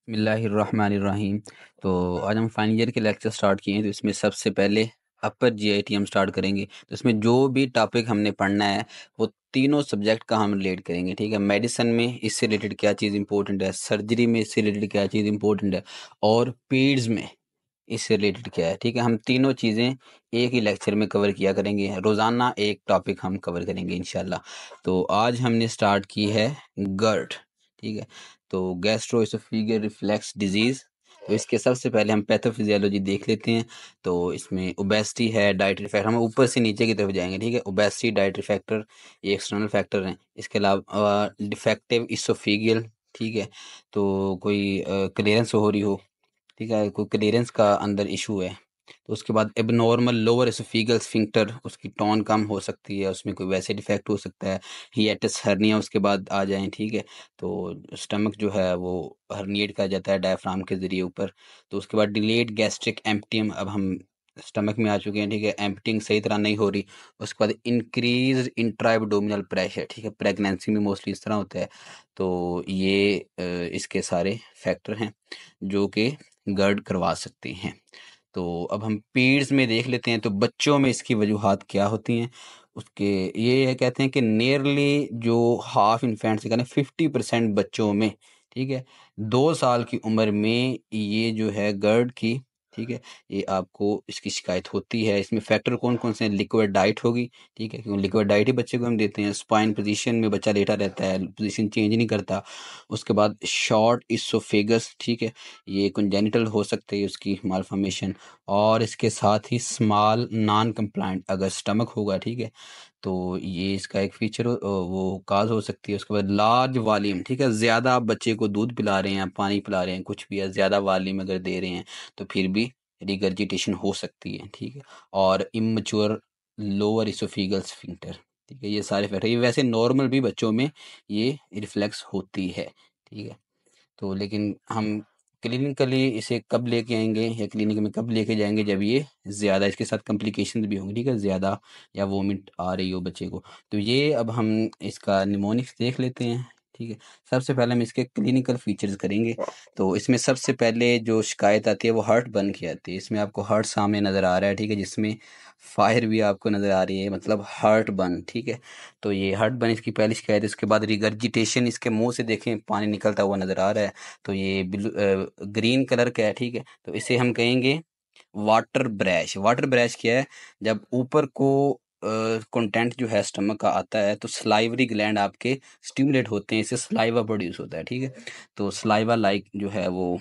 बिस्मिल्लाहिर्रहमानिर्रहीम। तो आज हम फाइनल ईयर के लेक्चर स्टार्ट किए हैं, तो इसमें सबसे पहले अपर जीआईटी हम स्टार्ट करेंगे। तो इसमें जो भी टॉपिक हमने पढ़ना है वो तीनों सब्जेक्ट का हम रिलेट करेंगे, ठीक है। मेडिसिन में इससे रिलेटेड क्या चीज़ इंपॉर्टेंट है, सर्जरी में इससे रिलेटेड क्या चीज़ इंपॉर्टेंट है, और पीड्स में इससे रिलेटेड क्या है, ठीक है। हम तीनों चीज़ें एक ही लेक्चर में कवर किया करेंगे, रोज़ाना एक टॉपिक हम कवर करेंगे इंशाल्लाह। तो आज हमने स्टार्ट की है गर्ट, ठीक है। तो गैस्ट्रोएसोफेजियल रिफ्लक्स डिजीज़। तो इसके सबसे पहले हम पैथोफिजियोलॉजी देख लेते हैं। तो इसमें ओबेसिटी है, डाइटरी फैक्टर, हम ऊपर से नीचे की तरफ जाएंगे, ठीक है। ओबेसिटी, डाइटरी फैक्टर ये एक्सटर्नल फैक्टर हैं। इसके अलावा डिफेक्टिव इसोफेगियल, ठीक है। तो कोई क्लियरेंस हो रही हो, ठीक है, कोई क्लियरेंस का अंदर इशू है। तो उसके बाद एबनॉर्मल लोअर एसोफेगल स्फिंक्टर, उसकी टोन कम हो सकती है, उसमें कोई वैसे डिफेक्ट हो सकता है। हिएटस हर्निया उसके बाद आ जाएं, ठीक है। तो स्टमक जो है वो हर्निएट कर जाता है डायफ्राम के ज़रिए ऊपर। तो उसके बाद डिलेड गैस्ट्रिक एम्पटियम, अब हम स्टमक में आ चुके हैं, ठीक है। एम्पटिंग सही तरह नहीं हो रही। उसके बाद इंक्रीज इंट्रा एब्डोमिनल प्रेशर, ठीक है। प्रेगनेंसी में मोस्टली इस तरह होता है। तो ये इसके सारे फैक्टर हैं जो कि गर्ड करवा सकते हैं। तो अब हम पीड्स में देख लेते हैं, तो बच्चों में इसकी वजूहात क्या होती हैं। उसके ये कहते हैं कि नियरली जो हाफ इन्फेंट्स, कहते हैं 50% बच्चों में, ठीक है, 2 साल की उम्र में ये जो है गर्ड की, ठीक है, ये आपको इसकी शिकायत होती है। इसमें फैक्टर कौन कौन से हैं, लिक्विड डाइट होगी, ठीक है, क्योंकि लिक्विड डाइट ही बच्चे को हम देते हैं। स्पाइन पोजीशन में बच्चा लेटा रहता है, पोजीशन चेंज नहीं करता। उसके बाद शॉर्ट इसोफेगस, ठीक है, ये कंजेनिटल हो सकती है उसकी मालफॉर्मेशन। और इसके साथ ही स्मॉल नॉन कंप्लाइंट अगर स्टमक होगा, ठीक है, तो ये इसका एक फीचर वो काज हो सकती है। उसके बाद लार्ज वॉल्यूम, ठीक है, ज़्यादा आप बच्चे को दूध पिला रहे हैं, पानी पिला रहे हैं, कुछ भी है, ज़्यादा वॉल्यूम अगर दे रहे हैं तो फिर भी रिगर्जिटेशन हो सकती है, ठीक है। और इमैच्योर लोअर इसोफिगल स्फिंक्टर, ठीक है, ये सारे फैक्टर, ये वैसे नॉर्मल भी बच्चों में ये रिफ्लेक्स होती है, ठीक है। तो लेकिन हम क्लिनिकली इसे कब लेके आएंगे या क्लिनिक में कब लेके जाएंगे, जब ये ज़्यादा इसके साथ कॉम्प्लिकेशंस भी होंगी, ठीक है, ज़्यादा या वोमिट आ रही हो बच्चे को। तो ये अब हम इसका निमोनिक्स देख लेते हैं, ठीक है। सबसे पहले हम इसके क्लिनिकल फीचर्स करेंगे। तो इसमें सबसे पहले जो शिकायत आती है वो हार्ट बर्न की आती है। इसमें आपको हार्ट सामने नज़र आ रहा है, ठीक है, जिसमें फायर भी आपको नज़र आ रही है, मतलब हार्ट बर्न, ठीक है। तो ये हार्ट बर्न इसकी पहली शिकायत है। उसके बाद रिगर्जिटेशन, इसके मुंह से देखें पानी निकलता हुआ नज़र आ रहा है। तो ये ब्लू ग्रीन कलर का है, ठीक है। तो इसे हम कहेंगे वाटर ब्रैश। वाटर ब्रैश क्या है, जब ऊपर को कंटेंट जो है स्टमक का आता है तो स्लाइवरी ग्लैंड आपके स्टिमुलेट होते हैं, इससे स्लाइवा प्रोड्यूस होता है, ठीक है। तो स्लाइवा लाइक जो है वो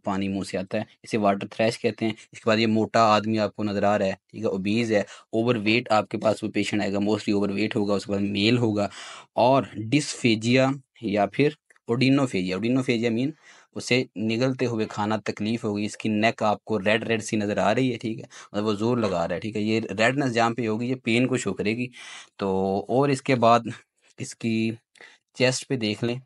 पानी मुंह से आता है, इसे वाटर थ्रैश कहते हैं। इसके बाद ये मोटा आदमी आपको नजर आ रहा है, ठीक है, ओबीज है, ओवर वेट आपके पास वो पेशेंट आएगा, मोस्टली ओवर वेट होगा। उसके बाद मेल होगा। और डिसफेजिया या फिर ओडिनोफेजिया, ओडिनोफेजिया मीन उसे निगलते हुए खाना तकलीफ होगी। इसकी नेक आपको रेड रेड सी नज़र आ रही है, ठीक है, मतलब वो जोर लगा रहा है, ठीक है। ये रेडनेस जहाँ पे होगी ये पेन को शो करेगी। तो और इसके बाद इसकी चेस्ट पे देख लें,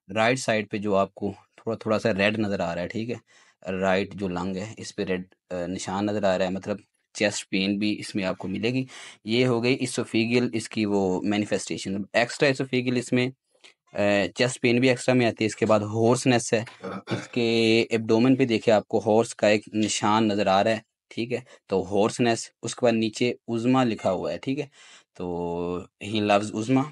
राइट साइड पे जो आपको थोड़ा थोड़ा सा रेड नज़र आ रहा है, ठीक है, राइट जो लंग है इस पे रेड निशान नज़र आ रहा है, मतलब चेस्ट पेन भी इसमें आपको मिलेगी। ये हो गई इसोफेगियल इसकी वो मैनिफेस्टेशन। एक्स्ट्रा इसोफेगियल इसमें चेस्ट पेन भी एक्स्ट्रा में आती है। इसके बाद हॉर्सनेस है, इसके एब्डोमेन पे देखिए आपको हॉर्स का एक निशान नज़र आ रहा है, ठीक है। तो हॉर्सनेस, उसके बाद नीचे उज़मा लिखा हुआ है, ठीक है। तो ही लव्स उज़मा,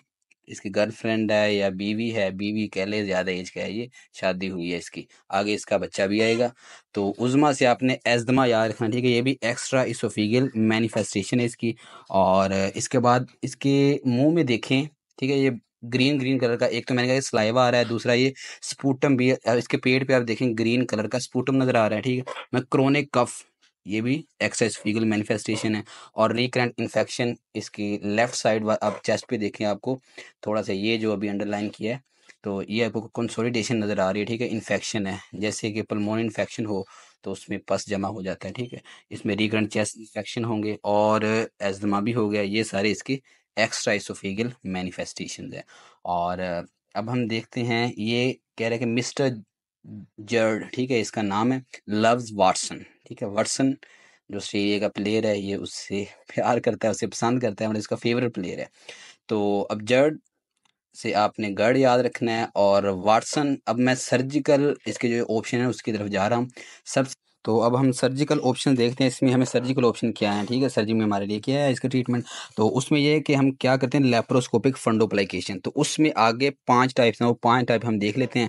इसकी गर्लफ्रेंड है या बीवी है, बीवी कह ले, ज़्यादा एज का है ये, शादी हुई है इसकी, आगे इसका बच्चा भी आएगा। तो उज़मा से आपने एज़मा याद रखना, ठीक है, ये भी एक्स्ट्रा इसोफिगल मैनिफेस्टेशन है इसकी। और इसके बाद इसके मुंह में देखें, ठीक है, ये ग्रीन ग्रीन कलर का, एक तो मैंने कहा स्लाइवा आ रहा है, दूसरा ये स्पूटम भी है। इसके पेट पे आप देखें ग्रीन कलर का स्पूटम नजर आ रहा है, ठीक है। मैं क्रोनिक कफ, ये भी एक्सेस फीगल मैनिफेस्टेशन है। और रिकरेंट इन्फेक्शन इसकी लेफ्ट साइड आप चेस्ट पे देखें, आपको थोड़ा सा ये जो अभी अंडरलाइन किया है, तो ये आपको कंसोलिडेशन नजर आ रही है, ठीक है। इन्फेक्शन है, जैसे कि पल्मोनरी इन्फेक्शन हो तो उसमें पस जमा हो जाता है, ठीक है। इसमें रिकरेंट चेस्ट इन्फेक्शन होंगे और एस्थमा भी हो गया। ये सारे इसके एक्स्ट्रा इसोफेगल मैनिफेस्टेशंस है। और अब हम देखते हैं, ये कह रहे हैं कि मिस्टर जर्ड, ठीक है, इसका नाम है, लव्स वाटसन, ठीक है। वाटसन जो ऑस्ट्रेलिया का प्लेयर है, ये उससे प्यार करता है, उसे पसंद करता है, मतलब इसका फेवरेट प्लेयर है। तो अब जर्ड से आपने गढ़ याद रखना है और वाटसन। अब मैं सर्जिकल इसके जो ऑप्शन है उसकी तरफ जा रहा हूँ। सब तो अब हम सर्जिकल ऑप्शन देखते हैं, इसमें हमें सर्जिकल ऑप्शन क्या है, ठीक है, सर्जरी में हमारे लिए क्या है इसका ट्रीटमेंट। तो उसमें ये है कि हम क्या करते हैं, लेप्रोस्कोपिक फंडोप्लाइकेशन। तो उसमें आगे 5 टाइप्स हैं, वो 5 टाइप हम देख लेते हैं।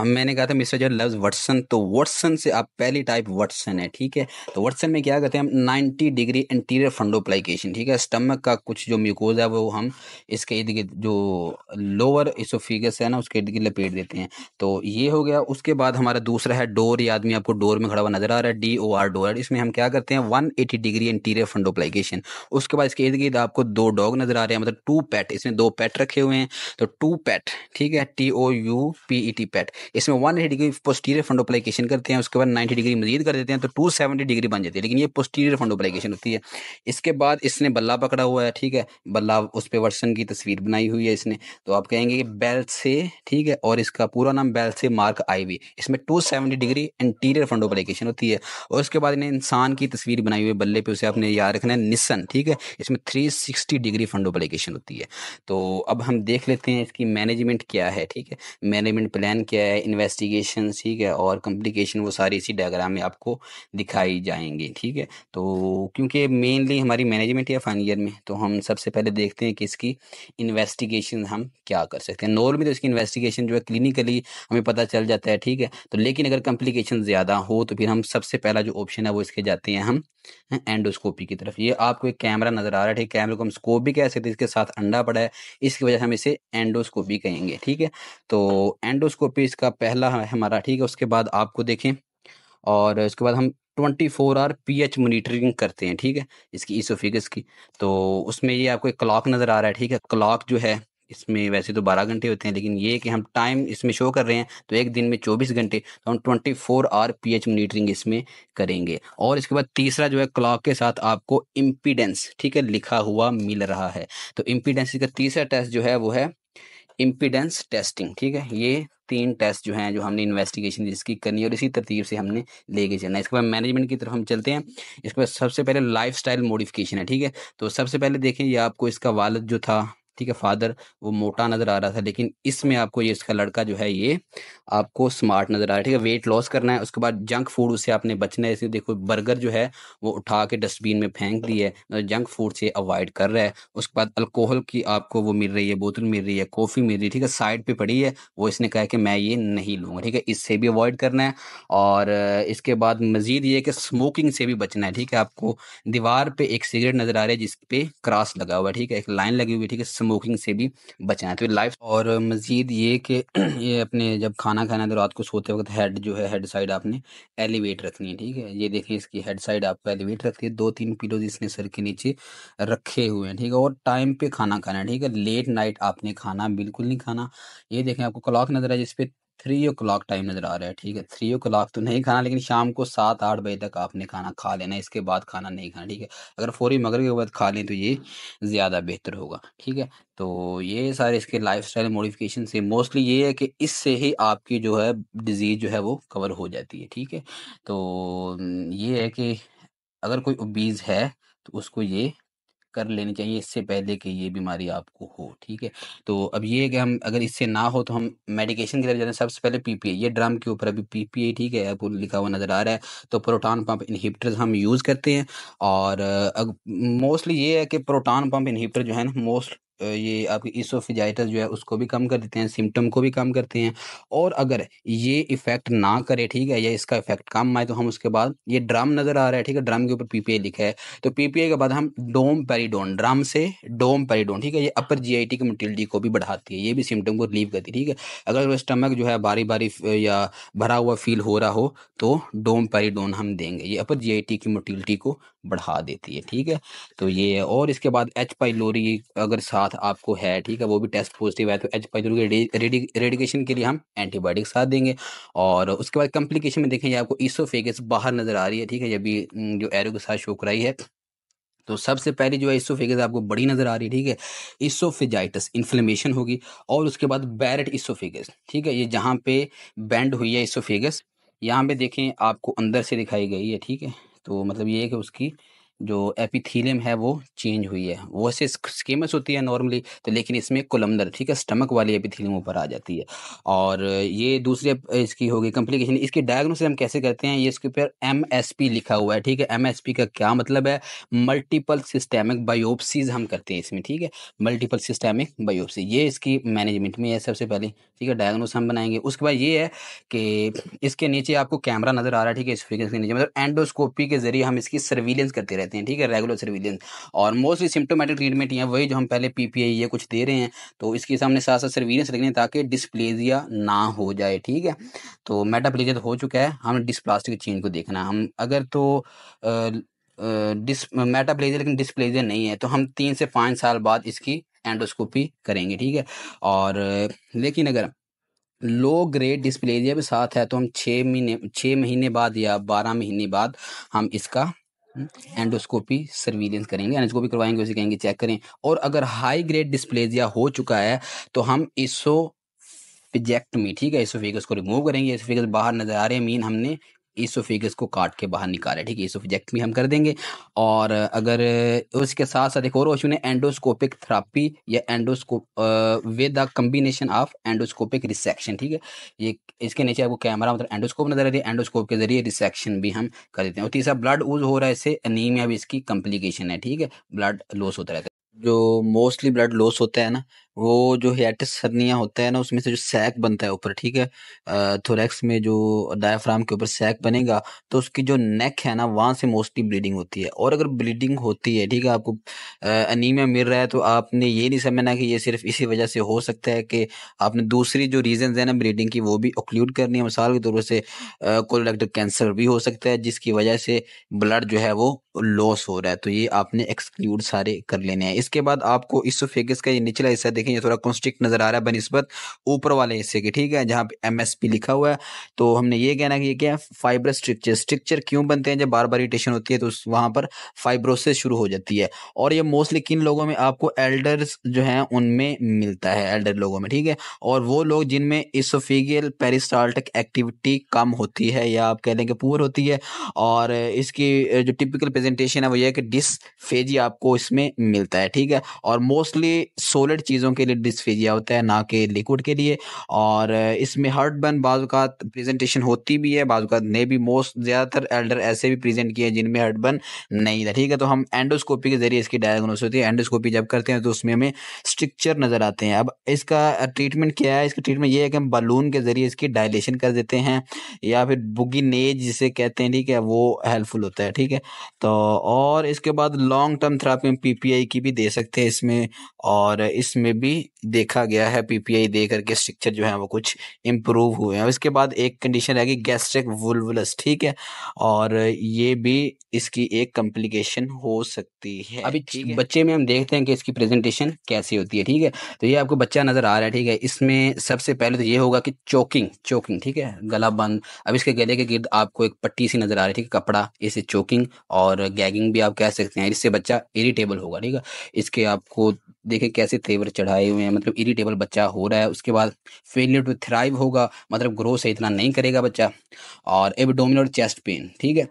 मैंने कहा था मिस्टर जो लव्स वटसन, तो वटसन से आप पहली टाइप वटसन है, ठीक है। तो वटसन में क्या करते हैं हम 90 डिग्री इंटीरियर फंडोप्लाइकेशन, ठीक है। स्टमक का कुछ जो म्यूकोज है वो हम इसके इर्द गिर्द जो लोअर इसोफिगस है ना उसके इर्द गिर्द लपेट देते हैं। तो ये हो गया। उसके बाद हमारा दूसरा है डोर। ये आदमी आपको डोर में खड़ा हुआ नजर आ रहा है, DOR डोर। इसमें हम क्या करते हैं 180 डिग्री इंटीरियर फंडोप्लाइकेशन। उसके बाद इसके इर्द गिर्द आपको 2 डॉग नजर आ रहे हैं, मतलब 2 पेट। इसमें 2 पेट रखे हुए हैं, तो 2 पेट, ठीक है, TOUPET पेट। इसमें 180 डिग्री पोस्टीरियर फंडोप्लाइकेशन करते हैं, उसके बाद 90 डिग्री मजीद कर देते हैं, तो 270 डिग्री बन जाती है, लेकिन ये पोस्टीरियर फंडोप्लाइकेशन होती है। इसके बाद इसने बल्ला पकड़ा हुआ है, ठीक है, बल्ला, उस पे वर्सन की तस्वीर बनाई हुई है इसने। तो आप कहेंगे कि बेल्ट से, ठीक है, और इसका पूरा नाम बेल्ट से मार्क IV। इसमें 270 डिग्री इंटीरियर फंडोप्लाइकेशन होती है। और उसके बाद इन्हें इंसान की तस्वीर बनाई हुई है बल्ले पे, उसे आपने याद रखना है निसन, ठीक है। इसमें 360 डिग्री फंडोप्लाइकेशन होती है। तो अब हम देख लेते हैं इसकी मैनेजमेंट क्या है, ठीक है, मैनेजमेंट प्लान क्या है, इन्वेस्टिगेशन, ठीक है, और कॉम्प्लिकेशन, वो सारी इसी डायग्राम में आपको दिखाई जाएंगी, ठीक है। तो क्योंकि मेनली हमारी मैनेजमेंट है फाइनल ईयर में, तो हम सबसे पहले देखते हैं कि इसकी इन्वेस्टिगेशन हम क्या कर सकते हैं। नॉर्मली तो इसकी इन्वेस्टिगेशन जो है क्लिनिकली हमें पता चल जाता है, ठीक है। तो लेकिन अगर कॉम्प्लिकेशन ज़्यादा हो तो फिर हम सबसे पहला जो ऑप्शन है वो इसके जाते हैं हम एंडोस्कोपी की तरफ। ये आपको एक कैमरा नज़र आ रहा है, ठीक, कैमरे को हम स्कोप भी कह सकते हैं, इसके साथ अंडा पड़ा है, इसकी वजह से हम इसे एंडोस्कोपी कहेंगे, ठीक है। तो एंडोस्कोपी इसका पहला है हमारा, ठीक है। उसके बाद आपको देखें, और उसके बाद हम 24 आवर pH मॉनिटरिंग करते हैं, ठीक है, इसकी इसोफिगस की। तो उसमें ये आपको एक क्लॉक नज़र आ रहा है, ठीक है। क्लॉक जो है इसमें वैसे तो 12 घंटे होते हैं, लेकिन ये कि हम टाइम इसमें शो कर रहे हैं तो एक दिन में 24 घंटे, तो हम 24 आवर pH मॉनिटरिंग इसमें करेंगे। और इसके बाद तीसरा जो है क्लॉक के साथ आपको इम्पीडेंस, ठीक है, लिखा हुआ मिल रहा है। तो इम्पीडेंस का तीसरा टेस्ट जो है वो है इम्पीडेंस टेस्टिंग, ठीक है। ये 3 टेस्ट जो हैं जो हमने इन्वेस्टिगेशन जिसकी करनी है और इसी तरतीब से हमने लेके चलना है। इसके बाद मैनेजमेंट की तरफ हम चलते हैं। इसके बाद सबसे पहले लाइफस्टाइल मॉडिफिकेशन है, ठीक है। तो सबसे पहले देखें, ये आपको इसका वालिद जो था, ठीक है, फादर, वो मोटा नज़र आ रहा था, लेकिन इसमें आपको ये इसका लड़का जो है ये आपको स्मार्ट नज़र आ रहा है, ठीक है। वेट लॉस करना है। उसके बाद जंक फूड उससे आपने बचना है। इसलिए देखो बर्गर जो है वो उठा के डस्टबिन में फेंक दी है, मतलब जंक फूड से अवॉइड कर रहा है। उसके बाद अल्कोहल की आपको वो मिल रही है, बोतल मिल रही है, कॉफ़ी मिल रही है, ठीक है, साइड पे पड़ी है, वो इसने कहा है कि मैं ये नहीं लूँगा, ठीक है, इससे भी अवॉइड करना है। और इसके बाद मज़ीद ये है कि स्मोकिंग से भी बचना है, ठीक है। आपको दीवार पे एक सिगरेट नज़र आ रही है जिस पे क्रॉस लगा हुआ है, ठीक है, एक लाइन लगी हुई है, ठीक है, स्मोकिंग से भी बचना है। तो लाइफ और मज़ीद ये कि ये अपने जब खाना खाना है तो रात को सोते वक्त हेड जो है, हेड साइड आपने एलिवेट रखनी है, ठीक है। ये देखिए इसकी हेड साइड आपको एलिवेट रखती है। 2-3 पिलोज इसने सर के नीचे रखे हुए हैं, ठीक है। और टाइम पे खाना खाना है, ठीक है, लेट नाइट आपने खाना बिल्कुल नहीं खाना। ये देखें आपको क्लॉक नज़र है जिस पे 3 o'clock टाइम नज़र आ रहा है, ठीक है। 3 o'clock तो नहीं खाना, लेकिन शाम को 7-8 बजे तक आपने खाना खा लेना है, इसके बाद खाना नहीं खाना, ठीक है। अगर फौरी मगरिब के बाद खा लें तो ये ज़्यादा बेहतर होगा, ठीक है। तो ये सारे इसके लाइफस्टाइल मॉडिफिकेशन से मोस्टली ये है कि इससे ही आपकी जो है डिज़ीज़ जो है वो कवर हो जाती है, ठीक है। तो ये है कि अगर कोई ओबीज़ है तो उसको ये कर लेनी चाहिए इससे पहले कि ये बीमारी आपको हो, ठीक है। तो अब ये है कि हम अगर इससे ना हो तो हम मेडिकेशन की तरफ जाते हैं। सबसे पहले PPI, ये ड्रम के ऊपर अभी PPI, ठीक है, आपको लिखा हुआ नज़र आ रहा है। तो प्रोटॉन पंप इनहिबिटर्स हम यूज़ करते हैं। और मोस्टली ये है कि प्रोटॉन पंप इनहिबिटर जो है ना, ये आपकी इसोफिजाइटिस जो है उसको भी कम कर देते हैं, सिम्टम को भी कम करते हैं। और अगर ये इफ़ेक्ट ना करे, ठीक है, या इसका इफ़ेक्ट कम आए, तो हम उसके बाद ये ड्रम नज़र आ रहा है, ठीक है, ड्रम के ऊपर PPI लिखा है, तो PPI के बाद हम डोमपेरिडोन, ड्रम से डोमपेरिडोन, ठीक है, ये अपर GIT की मोटिलिटी को भी बढ़ाती है, ये भी सिम्टम को रिलीव करती है, ठीक है। अगर स्टमक जो है बारी बारी या भरा हुआ फील हो रहा हो तो डोमपेरिडोन हम देंगे, ये अपर GIT की मोटिलिटी को बढ़ा देती है, ठीक है। तो ये है। और इसके बाद H पाइलोरी अगर साथ आपको है, ठीक है, वो भी टेस्ट पॉजिटिव है, तो H पाइलोरी रेडिकेशन के लिए हम एंटीबायोटिक साथ देंगे। और उसके बाद कॉम्प्लिकेशन में देखें, ये आपको इसोफेगस बाहर नज़र आ रही है, ठीक है, ये भी जो एरो के साथ शो कराई है। तो सबसे पहली जो है इसोफेगस आपको बड़ी नज़र आ रही है, ठीक है, इसोफेजाइटिस इन्फ्लेमेशन होगी। और उसके बाद बैरेट इसोफेगस, ठीक है, ये जहाँ पे बैंड हुई है इसोफेगस, यहाँ पे देखें आपको अंदर से दिखाई गई है, ठीक है। तो मतलब ये है कि उसकी जो एपिथेलियम है वो चेंज हुई है। वो ऐसे स्केमस होती है नॉर्मली, तो लेकिन इसमें कोलमनर, ठीक है, स्टमक वाली एपिथेलियम ऊपर आ जाती है। और ये दूसरी इसकी होगी कॉम्प्लिकेशन। इसकी डायग्नोसिस हम कैसे करते हैं, ये इसके ऊपर एमएसपी लिखा हुआ है, ठीक है। एमएसपी का क्या मतलब है, मल्टीपल सिस्टेमिक बायोप्सीज हम करते हैं इसमें, ठीक है। मल्टीपल सिस्टेमिक बायोप्सी ये इसकी मैनेजमेंट में है सबसे पहले, ठीक है। डायग्नोस हम बनाएंगे। उसके बाद ये है कि इसके नीचे आपको कैमरा नजर आ रहा है, ठीक है। इस फिगर के नीचे मतलब एंडोस्कोपी के जरिए हम इसकी सर्विलेंस करते रहते हैं, ठीक है, रेगुलर सर्विलेंस। और मोस्टली सिम्टोमेटिक ट्रीटमेंट है वही जो हम पहले पीपीआई ये कुछ दे रहे हैं, तो इसके सामने साथ साथ सर्विलेंस रखने ताकि डिस्प्लेजिया ना हो जाए, ठीक है। तो मेटाप्लेजिया तो हो चुका है, हम डिस्प्लास्टिक चेंज को देखना है। हम अगर तो मेटाप्लेजिया लेकिन डिस्प्लेजिया नहीं है तो हम 3 से 5 साल बाद इसकी एंडोस्कोपी करेंगे, ठीक है। और लेकिन अगर लो ग्रेड डिस्प्लेजिया भी साथ है तो हम 6 महीने बाद या 12 महीने बाद हम इसका एंडोस्कोपी सर्विलेंस करेंगे, एंडोस्कोपी करवाएंगे, उसे कहेंगे चेक करें। और अगर हाई ग्रेड डिस्प्लेजिया हो चुका है तो हम इसोफिजेक्टमी, ठीक है, इसोफेगस को रिमूव करेंगे। इसोफेगस बाहर नजर आ रहे हैं, मीन हमने इसोफेगस को काट के बाहर निकाला, ठीक है, इसोफिजेक्टमी हम कर देंगे। और अगर उसके साथ साथ एक और ऑप्शन है एंडोस्कोपिक थेरेपी या endoscope with the combination of endoscopic resection, ठीक है। ये इसके नीचे आपको कैमरा मतलब एंडोस्कोप नजर आ रही है, एंडोस्कोप के जरिए रिसेक्शन भी हम कर देते हैं। और तीसरा ब्लड ऊज हो रहा है, इससे एनीमिया भी इसकी कॉम्प्लिकेशन है, ठीक है, ब्लड लॉस होता रहता है। जो मोस्टली ब्लड लॉस होता है ना, वो जो हियाटिस हर्निया होता है ना, उसमें से जो सैक बनता है ऊपर, ठीक है, थोरैक्स में जो डायफ्राम के ऊपर सैक बनेगा, तो उसकी जो नेक है ना, वहाँ से मोस्टली ब्लीडिंग होती है। और अगर ब्लीडिंग होती है, ठीक है, आपको अनीमिया मिल रहा है, तो आपने ये नहीं समझना कि ये सिर्फ इसी वजह से हो सकता है, कि आपने दूसरी जो रीजंस है ना ब्लीडिंग की वो भी ऑक्लूड करनी है। मिसाल के तौर से कोलोरेक्टल कैंसर भी हो सकता है जिसकी वजह से ब्लड जो है वो लॉस हो रहा है, तो ये आपने एक्सक्लूड सारे कर लेने हैं। इसके बाद आपको इसोफेगस का ये निचला हिस्सा देखें, ये थोड़ा कॉन्स्ट्रिक्ट नजर आ रहा है बनिस्बत ऊपर वाले हिस्से के, ठीक है, जहाँ पे एमएसपी लिखा हुआ है। तो हमने ये कहना कि ये क्या है, फाइब्रस स्ट्रक्चर। स्ट्रक्चर क्यों बनते हैं, जब बार बार इरिटेशन होती है तो वहां पर फाइब्रोसिस शुरू हो जाती है। और ये मोस्टली किन लोगों में, आपको एल्डर्स जो हैं उनमें मिलता है, एल्डर लोगों में, ठीक है। और वो लोग जिनमें इसोफेगियल पेरिस्टाल्टिक एक्टिविटी कम होती है या आप कह लें कि पुअर होती है। और इसकी जो टिपिकल प्रेजेंटेशन है वो ये है कि डिस्फेजिया आपको इसमें मिलता है, ठीक है। और मोस्टली सॉलिड चीज़ों के लिए डिस्फेजिया होता है, ना कि लिक्विड के लिए। और इसमें हर्टबर्न बाज़ प्रेजेंटेशन होती भी है, बाज़ ने भी मोस्ट ज़्यादातर एल्डर ऐसे भी प्रेजेंट किए हैं जिनमें हर्टबर्न नहीं था, ठीक है। तो हम एंडोस्कोपी के जरिए इसकी डायग्नोसिस होती है। एंडोस्कोपी जब करते हैं तो उसमें हमें स्ट्रक्चर नज़र आते हैं। अब इसका ट्रीटमेंट क्या है, इसका ट्रीटमेंट ये है कि हम बलून के जरिए इसकी डायलेशन कर देते हैं, या फिर बुगिनेज जिसे कहते हैं, ठीक है, वो हेल्पफुल होता है, ठीक है। तो और इसके बाद लॉन्ग टर्म थेरेपी में पीपीआई की भी दे सकते हैं इसमें। और इसमें भी देखा गया है पीपीआई दे करके स्ट्रक्चर जो है वो कुछ इम्प्रूव हुए हैं। इसके बाद एक कंडीशन रहेगी गैस्ट्रिक वुल्वुलस, ठीक है, और ये भी इसकी एक कॉम्प्लिकेशन हो सकती है। अभी ठीक है, बच्चे में हम देखते हैं कि इसकी प्रेजेंटेशन कैसी होती है, ठीक है। तो ये आपको बच्चा नजर आ रहा है, ठीक है। इसमें सबसे पहले तो ये होगा कि चोकिंग चोकिंग, ठीक है, गला बंद। अब इसके गले के गिर्द आपको एक पट्टी सी नजर आ रही है, ठीक है, कपड़ा, इसे चोकिंग और गैगिंग भी आप कह सकते हैं। इससे बच्चा इरिटेबल होगा, ठीक है। इसके आपको देखे कैसे तेवर चढ़ाए हुए हैं, मतलब इरिटेबल बच्चा हो रहा है। उसके बाद फेलियर टू थ्राइव होगा, मतलब ग्रो से इतना नहीं करेगा बच्चा। और एब्डोमिनल चेस्ट पेन, ठीक है।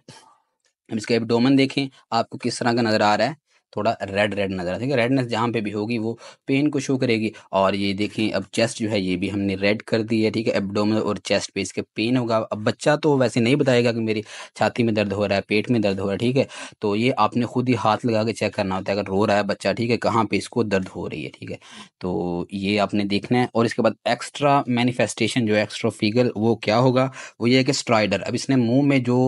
अब इसका एब्डोमेन देखें, आपको किस तरह का नजर आ रहा है, थोड़ा रेड रेड नजर आ रहा है, ठीक है। रेडनेस जहाँ पे भी होगी वो पेन को शो करेगी। और ये देखें, अब चेस्ट जो है ये भी हमने रेड कर दी है, ठीक है। एब्डोमेन और चेस्ट पे इसके पेन होगा। अब बच्चा तो वैसे नहीं बताएगा कि मेरी छाती में दर्द हो रहा है, पेट में दर्द हो रहा है, ठीक है। तो ये आपने खुद ही हाथ लगा के चेक करना होता है, अगर रो रहा है बच्चा, ठीक है, कहाँ पे इसको दर्द हो रही है, ठीक है। तो ये आपने देखना है। और इसके बाद एक्स्ट्रा मैनिफेस्टेशन जो है एक्स्ट्रा फिगर, वो क्या होगा, वो ये है कि स्ट्राइडर। अब इसने मुंह में जो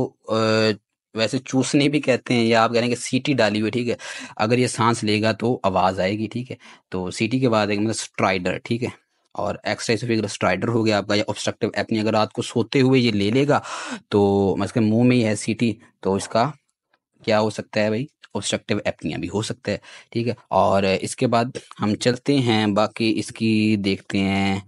वैसे चूसने भी कहते हैं, या आप कह रहे हैं कि सीटी डाली हुई, ठीक है। अगर ये सांस लेगा तो आवाज आएगी, ठीक है। तो सीटी के बाद एक मतलब स्ट्राइडर, ठीक है। और एक्स्ट्रा एसोफेगुलर स्ट्राइडर हो गया आपका, या ऑब्स्ट्रक्टिव एपनी, अगर रात को सोते हुए ये ले लेगा तो इसके मुंह में ही है सीटी, तो इसका क्या हो सकता है भाई, ऑब्स्ट्रक्टिव एपनिया भी हो सकता है, ठीक है। और इसके बाद हम चलते हैं, बाकी इसकी देखते हैं।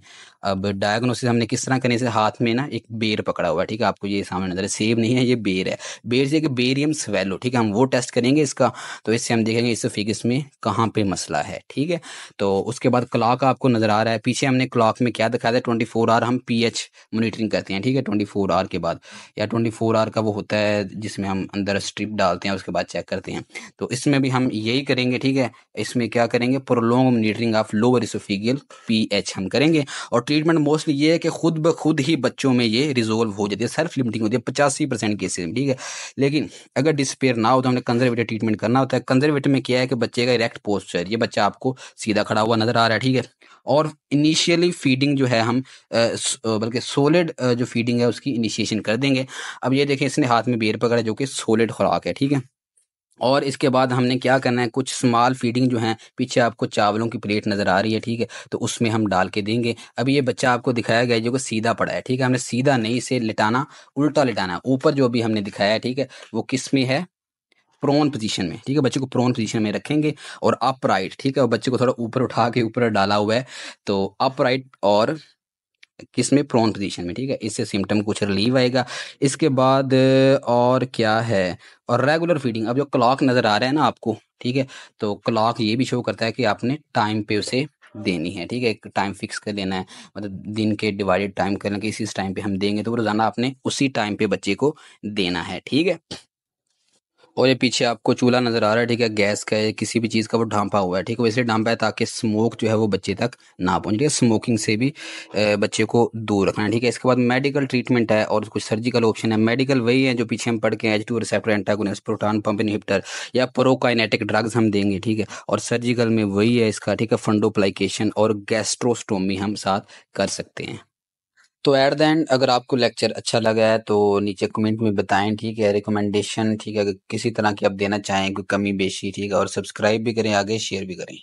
अब डायग्नोसिस हमने किस तरह करने से, हाथ में ना एक बेर पकड़ा हुआ है, ठीक है, आपको ये सामने नजर है, सेब नहीं है ये बेर है, बेर से कि बेरियम स्वेलो, ठीक है, हम वो टेस्ट करेंगे इसका। तो इससे हम देखेंगे इसोफेगस में कहाँ पे मसला है, ठीक है। तो उसके बाद क्लॉक आपको नजर आ रहा है पीछे, हमने क्लॉक में क्या दिखाया था, 24 आवर हम पीएच मॉनिटरिंग करते हैं, ठीक है, 24 आवर के बाद, या 24 आवर का वो होता है जिसमें हम अंदर स्ट्रिप डालते हैं उसके बाद चेक करते हैं। तो इसमें भी हम यही करेंगे, ठीक है। इसमें क्या करेंगे, prolong monitoring of lower oesophageal pH हम करेंगे। और ट्रीटमेंट मोस्टली ये है कि खुद ब खुद ही बच्चों में ये रिजोल्व हो जाती है, सेल्फ लिमिटिंग होती है 85% केसेस में, ठीक है। लेकिन अगर डिस्पेयर ना हो तो हमने कंजर्वेटिव ट्रीटमेंट करना होता है। कंजर्वेटिव में क्या है कि बच्चे का इरेक्ट पोस्चर, ये बच्चा आपको सीधा खड़ा हुआ नजर आ रहा है, ठीक है। और इनिशियली फीडिंग जो है हम बल्कि सोलिड जो फीडिंग है उसकी इनिशिएशन कर देंगे। अब ये देखें इसने हाथ में बेर पकड़ा है जो कि सोलिड खुराक है, ठीक है। और इसके बाद हमने क्या करना है, कुछ स्मॉल फीडिंग जो है, पीछे आपको चावलों की प्लेट नजर आ रही है, ठीक है, तो उसमें हम डाल के देंगे। अभी ये बच्चा आपको दिखाया गया है जो कि सीधा पड़ा है, ठीक है, हमने सीधा नहीं इसे लिटाना, उल्टा लिटाना है। ऊपर जो भी हमने दिखाया है, ठीक है, वो किस में है, प्रोन पोजीशन में, ठीक है, बच्चे को प्रोन पोजीशन में रखेंगे। और अपराइट, ठीक है, और बच्चे को थोड़ा ऊपर उठा के ऊपर डाला हुआ है, तो अपराइट और किस में, प्रोन पोजीशन में, ठीक है, इससे सिम्टम कुछ रिलीव आएगा। इसके बाद और क्या है, और रेगुलर फीडिंग। अब जो क्लॉक नज़र आ रहा है ना आपको, ठीक है, तो क्लॉक ये भी शो करता है कि आपने टाइम पे उसे देनी है, ठीक है, एक टाइम फिक्स कर लेना है, मतलब दिन के डिवाइडेड टाइम कर लें कि इस टाइम पे हम देंगे, तो वो रोजाना आपने उसी टाइम पे बच्चे को देना है, ठीक है। और ये पीछे आपको चूल्हा नज़र आ रहा है, ठीक है, गैस का है, किसी भी चीज़ का वो ढांपा हुआ है, ठीक है, वो इसलिए ढांपा है ताकि स्मोक जो है वो बच्चे तक ना पहुंचे, ठीक है, स्मोकिंग से भी बच्चे को दूर रखना है, ठीक है। इसके बाद मेडिकल ट्रीटमेंट है और कुछ सर्जिकल ऑप्शन है। मेडिकल वही है जो पीछे हम पढ़ के H2 receptor antagonist, proton pump inhibitor या प्रोकाइनेटिक ड्रग्स हम देंगे, ठीक है। और सर्जिकल में वही है इसका, ठीक है, फंडोप्लाइकेशन और गैस्ट्रोस्टोमी हम साथ कर सकते हैं। तो एट द एंड अगर आपको लेक्चर अच्छा लगा है तो नीचे कमेंट में बताएं, ठीक है, रिकमेंडेशन, ठीक है, अगर किसी तरह की आप देना चाहें कोई कमी बेशी, ठीक है, और सब्सक्राइब भी करें, आगे शेयर भी करें।